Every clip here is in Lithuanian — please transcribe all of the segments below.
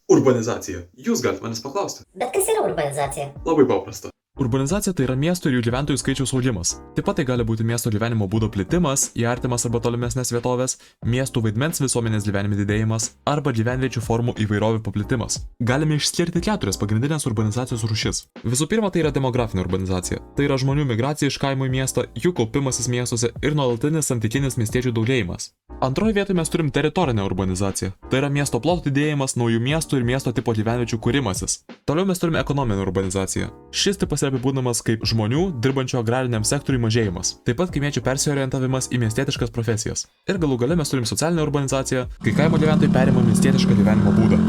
Urbanizacija. Jūs galite manęs paklausti. Bet kas yra urbanizacija? Labai paprasta. Urbanizacija tai yra miestų ir jų gyventojų skaičiaus augimas. Taip pat tai gali būti miesto gyvenimo būdo plitimas į artimas arba tolimesnės vietovės, miestų vaidmens visuomenės gyvenime didėjimas arba gyvenviečių formų įvairovių paplitimas. Galime išskirti 4 pagrindinės urbanizacijos rūšis. Visų pirma, tai yra demografinė urbanizacija. Tai yra žmonių migracija iš kaimo į miestą, jų kaupimasis miestuose ir nuolatinis santykinis miestiečių daugėjimas. Antroje vietoje mes turim teritorinę urbanizaciją. Tai yra miesto plotų didėjimas, naujų miestų ir miesto tipo gyvenviečių kūrimasis. Toliau mes turime ekonominę urbanizaciją. Šis tipas yra apibūdinamas kaip žmonių, dirbančių agrariniam sektoriui mažėjimas. Taip pat kaimiečių persiorientavimas į miestietiškas profesijas. Ir galų gale mes turim socialinę urbanizaciją, kai kaimo gyventojai perima miestietišką gyvenimo būdą.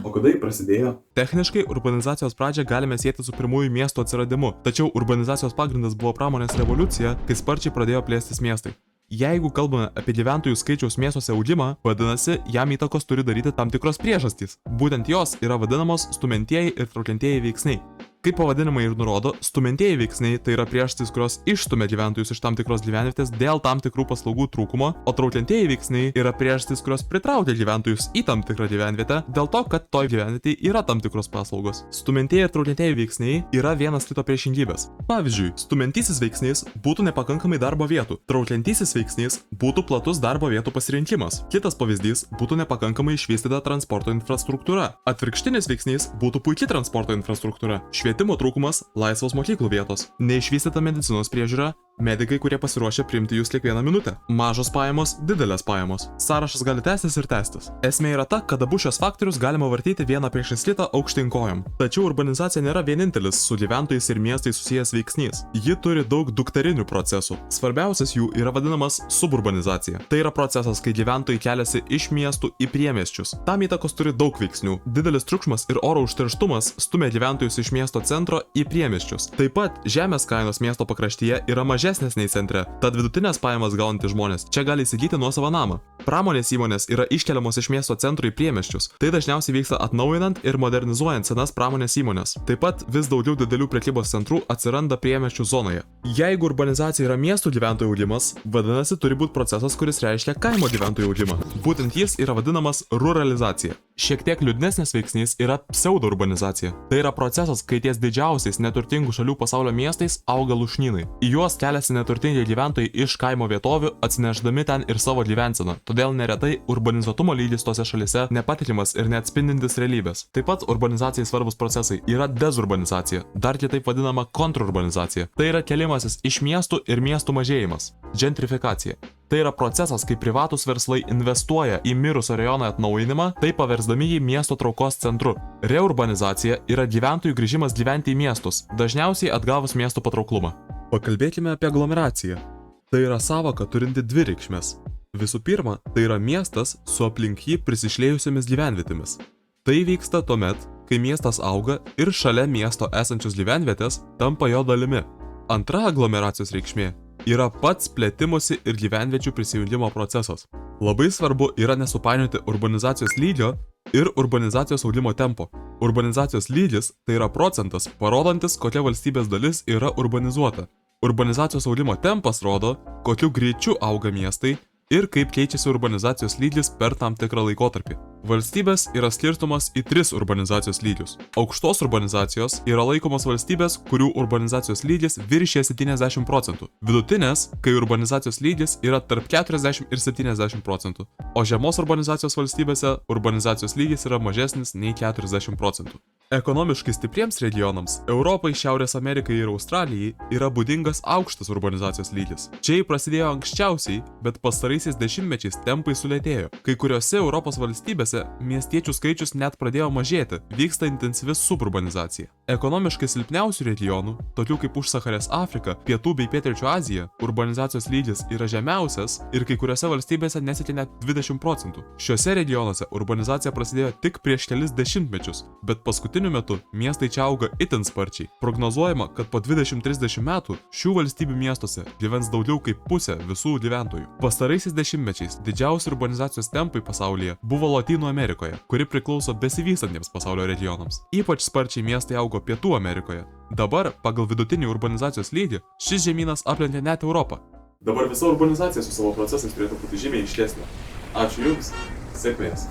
O kada jį prasidėjo? Techniškai urbanizacijos pradžią galime sieti su pirmųjų miestų atsiradimu, tačiau urbanizacijos pagrindas buvo pramonės revoliucija, kai sparčiai pradėjo plėstis miestai. Jeigu kalbame apie gyventojų skaičiaus miestuose augimą, vadinasi, jam įtakos turi daryti tam tikros priežastys. Būtent jos yra vadinamos stumiantieji ir traukiantieji veiksniai. Kaip pavadinimai ir nurodo, stumiantieji veiksniai tai yra priežastys, kurios išstumia gyventojus iš tam tikros gyvenvietės dėl tam tikrų paslaugų trūkumo, o traukiantieji veiksniai yra priežastys, kurios pritraukia gyventojus į tam tikrą gyvenvietę dėl to, kad toj gyvenvietėje yra tam tikros paslaugos. Stumiantieji ir traukiantieji veiksniai yra vienas kito priešingybės. Pavyzdžiui, stumiantysis veiksnys būtų nepakankamai darbo vietų, traukiantysis veiksnys būtų platus darbo vietų pasirinkimas. Kitas pavyzdys būtų nepakankamai išvystyta transporto infrastruktūra. Atvirkštinis veiksnys būtų puikia transporto infrastruktūra. Švietimo trūkumas, laisvos mokyklų vietos, neišvystyta medicinos priežiūra, medikai, kurie pasiruošia priimti jūs kiekvieną minutę, mažos pajamos, didelės pajamos. Sąrašas gali tęstis ir tęstis. Esmė yra ta, kad abu šios faktorius galima vartyti vieną priešais kitą aukštyn kojom. Tačiau urbanizacija nėra vienintelis su gyventojais ir miestais susijęs veiksnys. Ji turi daug dukterinių procesų. Svarbiausias jų yra vadinamas suburbanizacija. Tai yra procesas, kai gyventojai keliasi iš miestų į priemiesčius. Tam įtakos turi daug veiksnių. Didelis triukšmas ir oro užterštumas stumia gyventojus iš miesto centro į priemiesčius. Taip pat žemės kainos miesto pakraštyje yra mažesnės nei centre, tad vidutinės pajamas gaunantys žmonės čia gali įsigyti nuosavą namą. Pramonės įmonės yra iškeliamos iš miesto centro į priemiesčius. Tai dažniausiai vyksta atnaujinant ir modernizuojant senas pramonės įmonės. Taip pat vis daugiau didelių prekybos centrų atsiranda priemiesčių zonoje. Jeigu urbanizacija yra miestų gyventojų augimas, vadinasi turi būti procesas, kuris reiškia kaimo gyventojų augimą. Būtent jis yra vadinamas ruralizacija. Šiek tiek liūdnesnis veiksnys yra pseudo-urbanizacija. Tai yra procesas, kai ties didžiausiais neturtingų šalių pasaulio miestais auga lūšnynai. Į juos keliasi neturtingi gyventojai iš kaimo vietovių, atsinešdami ten ir savo gyvenseną. Todėl neretai urbanizuotumo lygis tose šalise nepatikimas ir neatspindintis realybės. Taip pat urbanizacijai svarbus procesai yra dezurbanizacija, dar kitaip vadinama kontrurbanizacija. Tai yra kelimasis iš miestų ir miestų mažėjimas. Gentrifikacija. Tai yra procesas, kai privatūs verslai investuoja į mirusio rajono atnaujinimą, tai paversdami jį miesto traukos centru. Reurbanizacija yra gyventojų grįžimas gyventi į miestus, dažniausiai atgavus miesto patrauklumą. Pakalbėkime apie aglomeraciją. Tai yra sąvoka turinti dvi reikšmes. Visų pirma, tai yra miestas su aplink jį prisišlėjusiamis gyvenvietėmis. Tai vyksta tuomet, kai miestas auga ir šalia miesto esančios gyvenvietės tampa jo dalimi. Antra aglomeracijos reikšmė yra pats plėtimosi ir gyvenviečių prisijungimo procesas. Labai svarbu yra nesupainioti urbanizacijos lygio ir urbanizacijos augimo tempo. Urbanizacijos lygis tai yra procentas, parodantis, kokia valstybės dalis yra urbanizuota. Urbanizacijos augimo tempas rodo, kokiu greičiu auga miestai ir kaip keičiasi urbanizacijos lygis per tam tikrą laikotarpį. Valstybės yra skirstomas į 3 urbanizacijos lygius. Aukštos urbanizacijos yra laikomos valstybės, kurių urbanizacijos lygis viršija 70%. Vidutinės, kai urbanizacijos lygis yra tarp 40 ir 70%. O žemos urbanizacijos valstybėse urbanizacijos lygis yra mažesnis nei 40%. Ekonomiškai stipriems regionams Europai, Šiaurės Amerikai ir Australijai yra būdingas aukštas urbanizacijos lygis. Čia jį prasidėjo anksčiausiai, bet pastaraisiais dešimtmečiais tempai sulėtėjo. Kai kuriuose Europos valstybėse miestiečių skaičius net pradėjo mažėti, vyksta intensyvi suburbanizacija. Ekonomiškai silpniausių regionų, tokių kaip Užsacharės Afrika, Pietų bei Pietryčių Azija, urbanizacijos lygis yra žemiausias ir kai kuriuose valstybėse nesiekia net 20%. Šiuose regionuose urbanizacija prasidėjo tik prieš kelis dešimtmečius, bet paskutiniu metu miestai čia auga itin sparčiai. Prognozuojama, kad po 20-30 metų šių valstybių miestuose gyvens daugiau kaip pusė visų gyventojų. Pastaraisiais dešimtmečiais didžiausi urbanizacijos tempai pasaulyje buvo Lotynų Amerikoje, kuri priklauso besivystantiems pasaulio regionams. Ypač sparčiai miestai augo Pietų Amerikoje. Dabar, pagal vidutinį urbanizacijos lygį, šis žemynas aplenkia net Europą. Dabar visa urbanizacija su savo procesais turėtų būti žymiai iškesnė. Ačiū Jums, sėkmės.